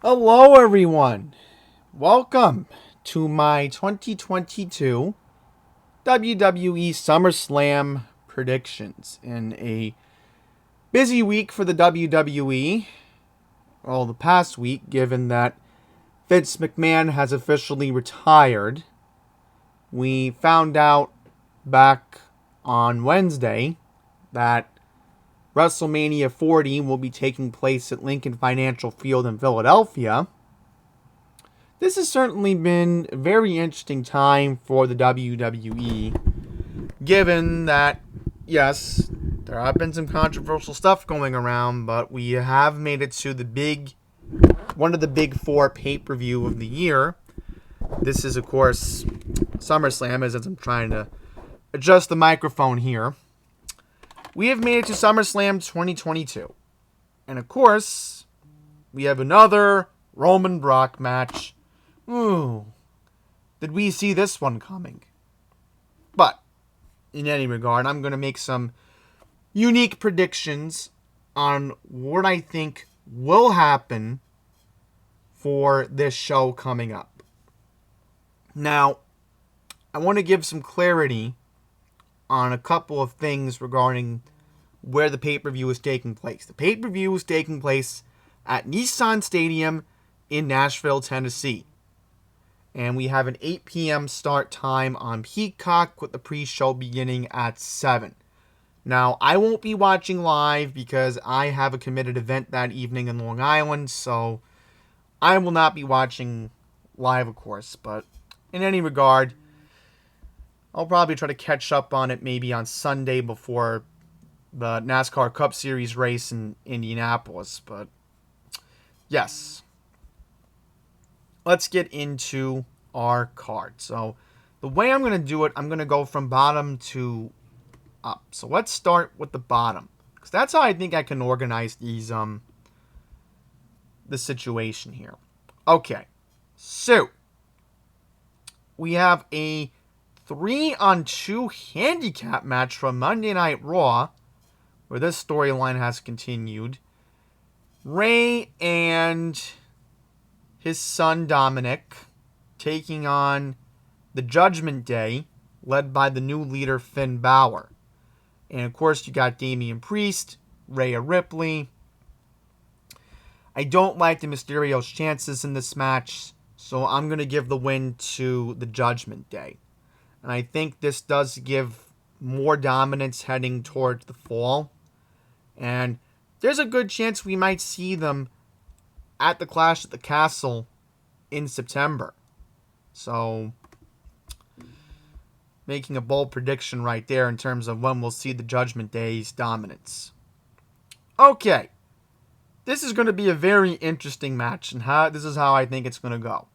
Hello, everyone. Welcome to my 2022 WWE Summerslam predictions. In a busy week for the WWE, well, the past week, given that Vince McMahon has officially retired, we found out back on Wednesday that WrestleMania 40 will be taking place at Lincoln Financial Field in Philadelphia. This has certainly been a very interesting time for the WWE, given that, yes, there have been some controversial stuff going around, but we have made it to one of the big four pay-per-view of the year. This is, of course, SummerSlam, as I'm trying to adjust the microphone here. We have made it to SummerSlam 2022. And, of course, we have another Roman Brock match. Ooh, did we see this one coming? But, in any regard, I'm going to make some unique predictions on what I think will happen for this show coming up. Now, I want to give some clarity on a couple of things regarding where the pay-per-view is taking place. The pay-per-view is taking place at Nissan Stadium in Nashville, Tennessee. And we have an 8 p.m. start time on Peacock, with the pre-show beginning at 7. Now, I won't be watching live because I have a committed event that evening in Long Island, so I will not be watching live, of course. But in any regard, I'll probably try to catch up on it maybe on Sunday before the NASCAR Cup Series race in Indianapolis. But yes, let's get into our card. So the way I'm going to do it, I'm going to go from bottom to up. So let's start with the bottom, because that's how I think I can organize the situation here. Okay, so we have a 3-on-2 handicap match from Monday Night Raw, where this storyline has continued. Ray and his son Dominic taking on the Judgment Day, led by the new leader Finn Balor. And of course, you got Damian Priest, Rhea Ripley. I don't like the Mysterio's chances in this match, so I'm going to give the win to the Judgment Day. And I think this does give more dominance heading towards the fall. And there's a good chance we might see them at the Clash at the Castle in September. So, making a bold prediction right there in terms of when we'll see the Judgment Day's dominance. Okay. This is going to be a very interesting match, and this is how I think it's going to go.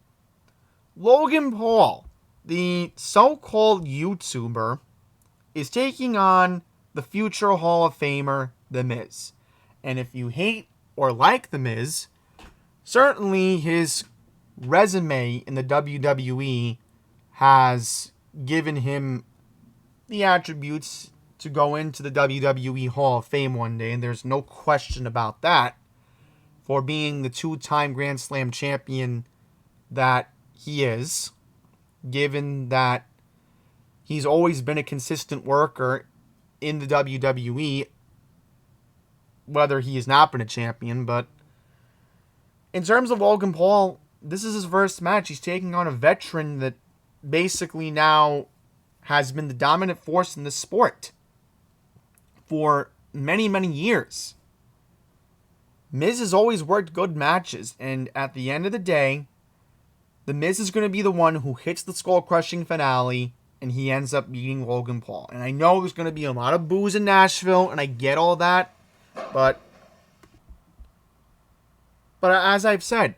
Logan Paul, the so-called YouTuber, is taking on the future Hall of Famer, The Miz. And if you hate or like The Miz, certainly his resume in the WWE has given him the attributes to go into the WWE Hall of Fame one day, and there's no question about that, for being the 2-time Grand Slam champion that he is, given that he's always been a consistent worker in the WWE, whether he has not been a champion. But in terms of Logan Paul, this is his first match. He's taking on a veteran that basically now has been the dominant force in the sport for many, many years. Miz has always worked good matches, and at the end of the day, The Miz is going to be the one who hits the skull-crushing finale, and he ends up beating Logan Paul. And I know there's going to be a lot of boos in Nashville, and I get all that, but as I've said,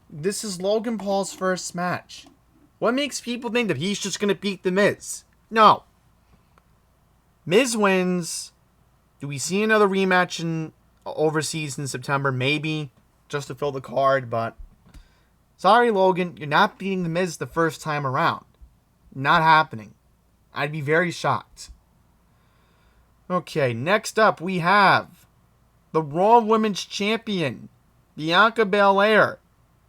this is Logan Paul's first match. What makes people think that he's just going to beat The Miz? No. Miz wins. Do we see another rematch in overseas in September? Maybe, just to fill the card, but sorry, Logan, you're not beating The Miz the first time around. Not happening. I'd be very shocked. Okay, next up we have the Raw Women's Champion, Bianca Bellaire,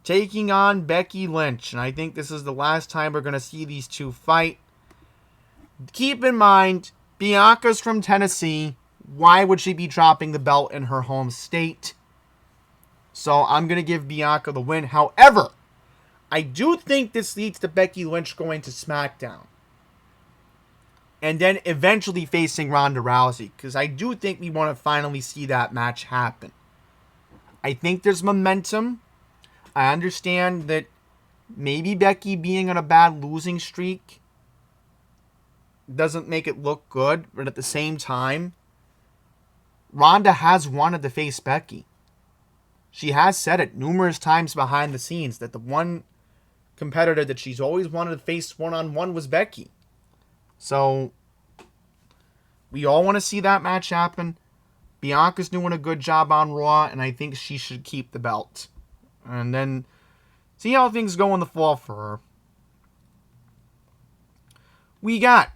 taking on Becky Lynch. And I think this is the last time we're going to see these two fight. Keep in mind, Bianca's from Tennessee. Why would she be dropping the belt in her home state? So I'm going to give Bianca the win. However, I do think this leads to Becky Lynch going to SmackDown. And then eventually facing Ronda Rousey. Because I do think we want to finally see that match happen. I think there's momentum. I understand that maybe Becky being on a bad losing streak doesn't make it look good. But at the same time, Ronda has wanted to face Becky. She has said it numerous times behind the scenes that the one competitor that she's always wanted to face one-on-one was Becky. So, we all want to see that match happen. Bianca's doing a good job on Raw, and I think she should keep the belt. And then see how things go in the fall for her. We got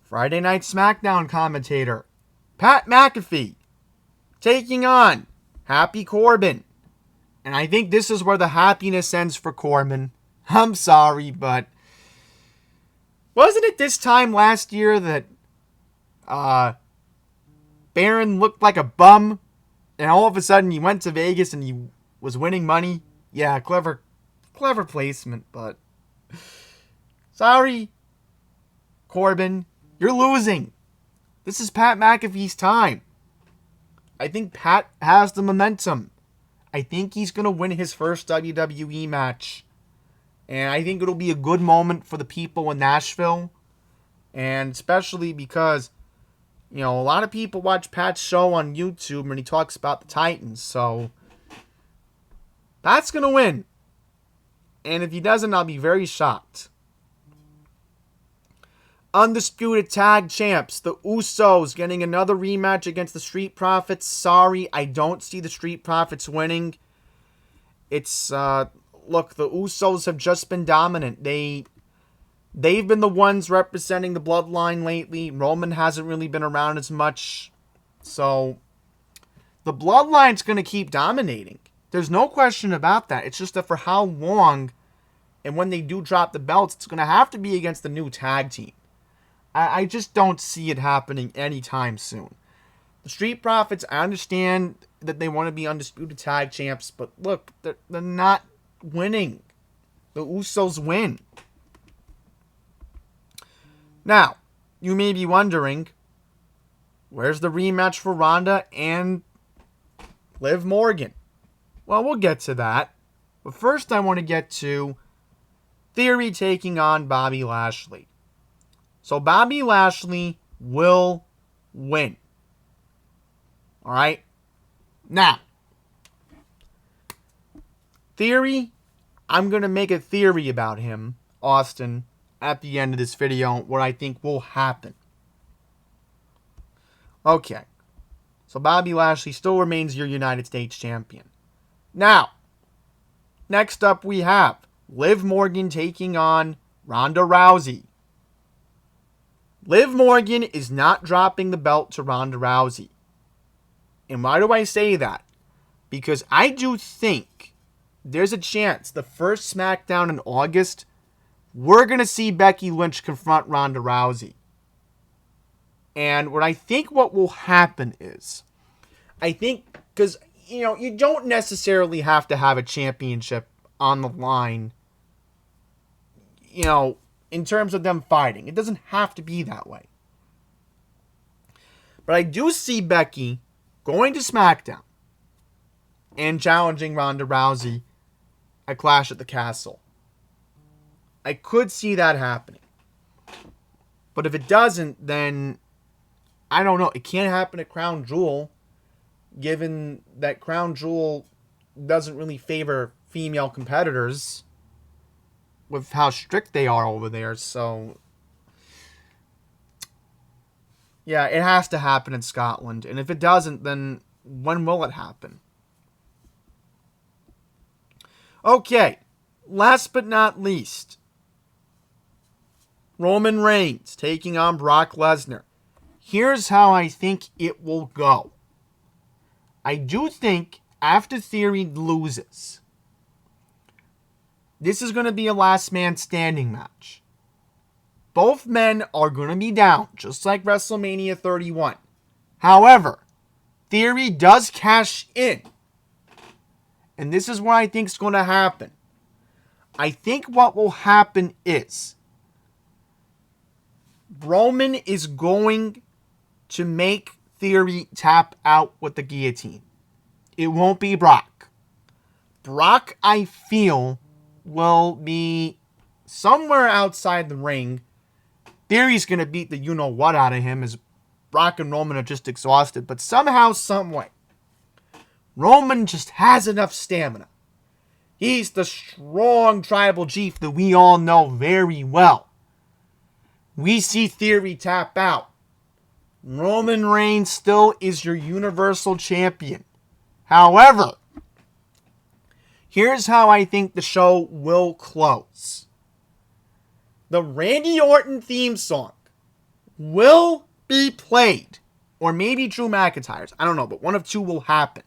Friday Night SmackDown commentator Pat McAfee taking on Happy Corbin. And I think this is where the happiness ends for Corbin. I'm sorry, but wasn't it this time last year that Baron looked like a bum, and all of a sudden he went to Vegas and he was winning money? Yeah, clever placement, but sorry, Corbin, you're losing. This is Pat McAfee's time. I think Pat has the momentum. I think he's going to win his first WWE match. And I think it'll be a good moment for the people in Nashville. And especially because, you know, a lot of people watch Pat's show on YouTube and he talks about the Titans. So, Pat's going to win. And if he doesn't, I'll be very shocked. Undisputed Tag Champs, the Usos, getting another rematch against the Street Profits. Sorry, I don't see the Street Profits winning. It's, look, the Usos have just been dominant. They've been the ones representing the bloodline lately. Roman hasn't really been around as much. So, the bloodline's going to keep dominating. There's no question about that. It's just that for how long, and when they do drop the belts, it's going to have to be against the new tag team. I just don't see it happening anytime soon. The Street Profits, I understand that they want to be undisputed tag champs, but look, they're not winning. The Usos win. Now, you may be wondering, where's the rematch for Ronda and Liv Morgan? Well, we'll get to that. But first I want to get to Theory taking on Bobby Lashley. So Bobby Lashley will win. Alright? Now, Theory, I'm going to make a theory about him, Austin, at the end of this video, what I think will happen. Okay. So Bobby Lashley still remains your United States champion. Now, next up we have Liv Morgan taking on Ronda Rousey. Liv Morgan is not dropping the belt to Ronda Rousey. And why do I say that? Because I do think there's a chance the first SmackDown in August, we're going to see Becky Lynch confront Ronda Rousey. And what I think what will happen is, I think, because, you know, you don't necessarily have to have a championship on the line, you know, in terms of them fighting. It doesn't have to be that way. But I do see Becky going to SmackDown and challenging Ronda Rousey at Clash at the Castle. I could see that happening. But if it doesn't, then I don't know. It can't happen at Crown Jewel, given that Crown Jewel doesn't really favor female competitors with how strict they are over there. So, yeah, it has to happen in Scotland. And if it doesn't, then when will it happen? Okay, last but not least, Roman Reigns taking on Brock Lesnar. Here's how I think it will go. I do think after Theory loses, this is going to be a last man standing match. Both men are going to be down, just like WrestleMania 31. However, Theory does cash in. And this is what I think is going to happen. I think what will happen is Roman is going to make Theory tap out with the guillotine. It won't be Brock. Brock, I feel, will be somewhere outside the ring. Theory's going to beat the you-know-what out of him as Brock and Roman are just exhausted. But somehow, someway, Roman just has enough stamina. He's the strong tribal chief that we all know very well. We see Theory tap out. Roman Reigns still is your Universal Champion. However, here's how I think the show will close. The Randy Orton theme song will be played. Or maybe Drew McIntyre's. I don't know, but one of two will happen.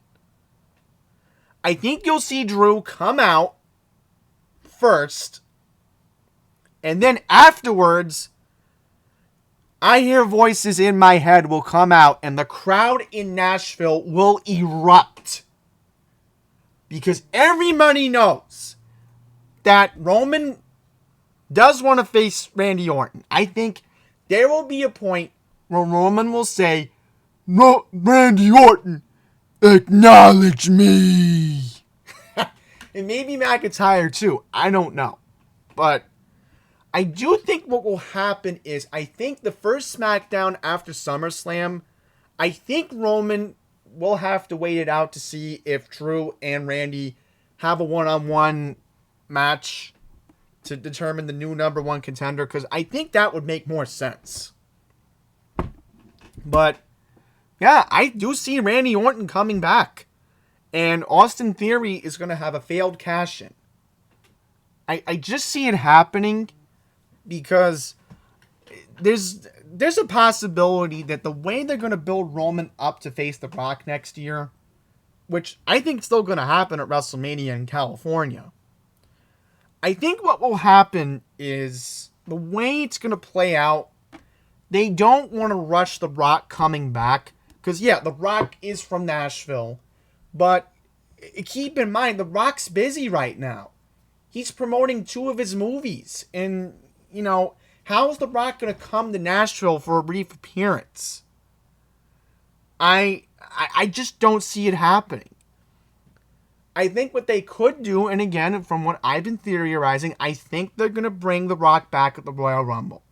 I think you'll see Drew come out first. And then afterwards, I Hear Voices in My Head will come out. And the crowd in Nashville will erupt. Because everybody knows that Roman does want to face Randy Orton. I think there will be a point where Roman will say, "No, Randy Orton, acknowledge me." And maybe McIntyre too. I don't know. But I do think what will happen is, I think the first SmackDown after SummerSlam, I think Roman will have to wait it out to see if Drew and Randy have a one-on-one match to determine the new number one contender, because I think that would make more sense. But yeah, I do see Randy Orton coming back. And Austin Theory is going to have a failed cash-in. I just see it happening because there's a possibility that the way they're going to build Roman up to face The Rock next year, which I think is still going to happen at WrestleMania in California, I think what will happen is the way it's going to play out, they don't want to rush The Rock coming back. Because, yeah, The Rock is from Nashville. But keep in mind, The Rock's busy right now. He's promoting 2 of his movies. And, you know, how is The Rock going to come to Nashville for a brief appearance? I just don't see it happening. I think what they could do, and again, from what I've been theorizing, I think they're going to bring The Rock back at the Royal Rumble.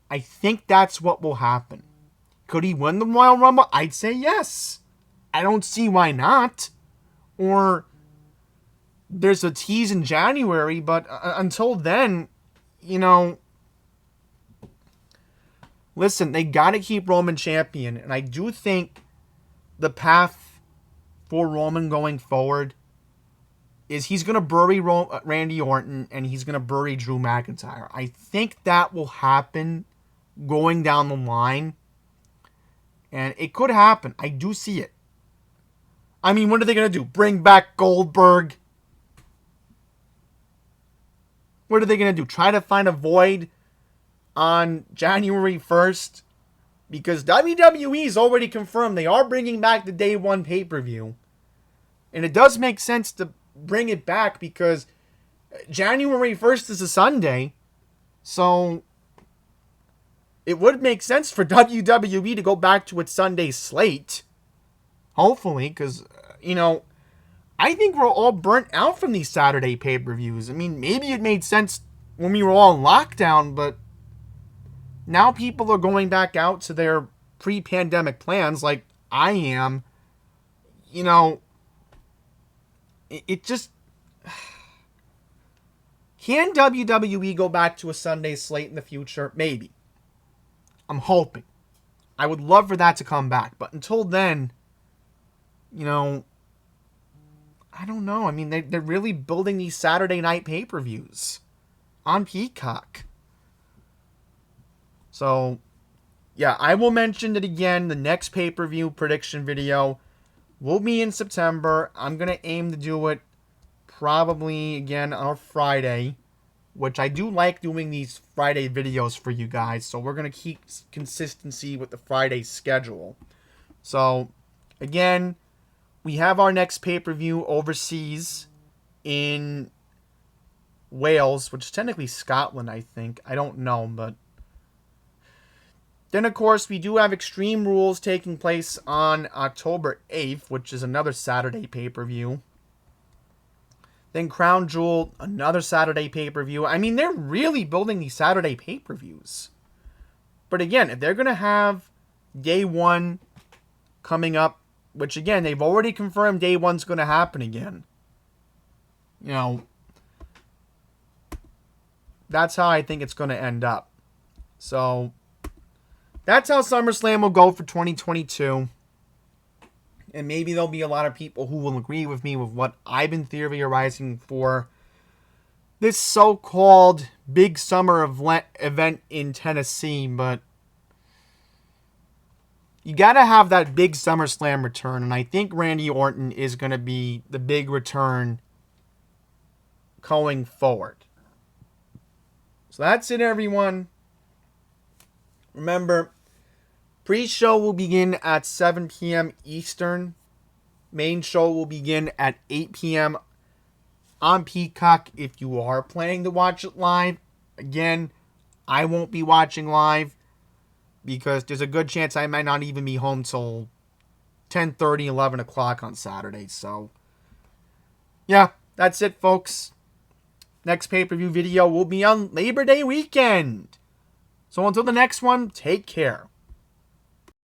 I think that's what will happen. Could he win the Royal Rumble? I'd say yes. I don't see why not. Or there's a tease in January, but until then, you know, listen, they got to keep Roman champion. And I do think the path for Roman going forward is he's going to bury Randy Orton and he's going to bury Drew McIntyre. I think that will happen going down the line. And it could happen. I do see it. I mean, what are they going to do? Bring back Goldberg? What are they going to do? Try to find a void on January 1st? Because WWE's already confirmed they are bringing back the Day 1 pay-per-view. And it does make sense to bring it back because January 1st is a Sunday. So it would make sense for WWE to go back to its Sunday slate. Hopefully, because, you know, I think we're all burnt out from these Saturday pay-per-views. I mean, maybe it made sense when we were all in lockdown, but now people are going back out to their pre-pandemic plans like I am. You know, it just... Can WWE go back to a Sunday slate in the future? Maybe. I'm hoping. I would love for that to come back. But until then, you know, I don't know. I mean, they're really building these Saturday night pay-per-views on Peacock. So, yeah, I will mention it again. The next pay-per-view prediction video will be in September. I'm going to aim to do it probably again on a Friday, which I do like doing these Friday videos for you guys. So we're going to keep consistency with the Friday schedule. So, again, we have our next pay-per-view overseas in Wales, which is technically Scotland, I think. I don't know, but... Then, of course, we do have Extreme Rules taking place on October 8th, which is another Saturday pay-per-view. Then Crown Jewel, another Saturday pay-per-view. I mean, they're really building these Saturday pay-per-views. But again, if they're going to have Day 1 coming up, which again, they've already confirmed Day 1's going to happen again. You know, that's how I think it's going to end up. So, that's how SummerSlam will go for 2022. And maybe there'll be a lot of people who will agree with me with what I've been theorizing for this so-called big summer event in Tennessee. But you got to have that big SummerSlam return. And I think Randy Orton is going to be the big return going forward. So that's it, everyone. Remember, pre-show will begin at 7 p.m. Eastern. Main show will begin at 8 p.m. on Peacock if you are planning to watch it live. Again, I won't be watching live because there's a good chance I might not even be home till 10:30, 11 o'clock on Saturday. So, yeah, that's it, folks. Next pay-per-view video will be on Labor Day weekend. So until the next one, take care.